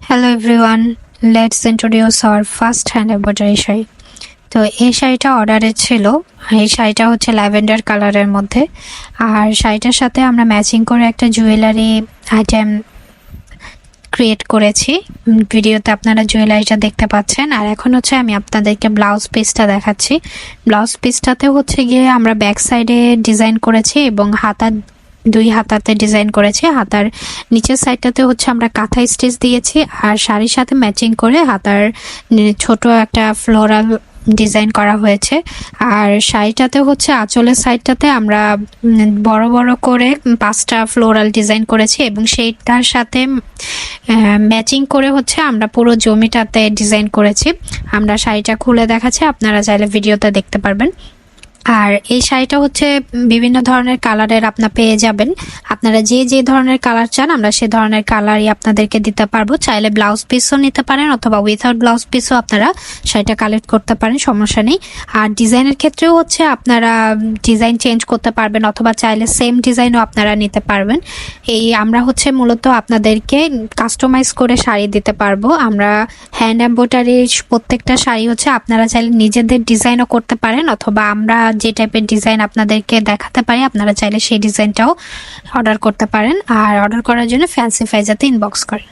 Hello everyone, let's introduce our first hand embroidery sari. তো এই শাড়িটা অর্ডারে ছিল। এই শাড়িটা হচ্ছে ল্যাভেন্ডার কালারের মধ্যে, আর শাড়িটার সাথে আমরা ম্যাচিং করে একটা জুয়েলারি আইটেম ক্রিয়েট করেছি। ভিডিওতে আপনারা জুয়েলারিটা দেখতে পাচ্ছেন। আর এখন হচ্ছে আমি আপনাদেরকে ব্লাউজ পিসটা দেখাচ্ছি। ব্লাউজ পিসটাতে হচ্ছে গিয়ে আমরা ব্যাক সাইডে ডিজাইন করেছি এবং দুই হাতাতে ডিজাইন করেছি। হাতার নিচের সাইডটাতে হচ্ছে আমরা কাঁথা স্টিচ দিয়েছি, আর শাড়ির সাথে ম্যাচিং করে হাতার ছোট একটা ফ্লোরাল ডিজাইন করা হয়েছে। আর শাড়িটাতে হচ্ছে আঁচলের সাইডটাতে আমরা বড় বড় করে 5টা ফ্লোরাল ডিজাইন করেছি এবং সেইটার সাথে ম্যাচিং করে হচ্ছে আমরা পুরো জমিটাতে ডিজাইন করেছি। আমরা শাড়িটা খুলে দেখাচ্ছি, আপনারা চাইলে ভিডিওতে দেখতে পারবেন। আর এই শাড়িটা হচ্ছে বিভিন্ন ধরনের কালারের আপনারা পেয়ে যাবেন। আপনারা যে ধরনের কালার চান আমরা সে ধরনের কালারই আপনাদেরকে দিতে পারবো। চাইলে ব্লাউজ পিসও নিতে পারেন অথবা উইথাউট ব্লাউজ পিসও আপনারা শাড়িটা কালেক্ট করতে পারেন, সমস্যা নেই। আর ডিজাইনের ক্ষেত্রেও হচ্ছে আপনারা ডিজাইন চেঞ্জ করতে পারবেন অথবা চাইলে সেম ডিজাইনও আপনারা নিতে পারবেন। আমরা হচ্ছে মূলত আপনাদেরকে কাস্টমাইজ করে শাড়ি দিতে পারবো। আমরা হ্যান্ড এমব্রয়ডারির প্রত্যেকটা শাড়ি হচ্ছে আপনারা চাইলে নিজেদের ডিজাইনও করতে পারেন অথবা আমরা যে টাইপের ডিজাইন আপনাদেরকে দেখাতে পারি আপনারা চাইলে সেই ডিজাইনটাও অর্ডার করতে পারেন। আর অর্ডার করার জন্য ফ্যান্সি ফাইজাতে ইনবক্স করেন।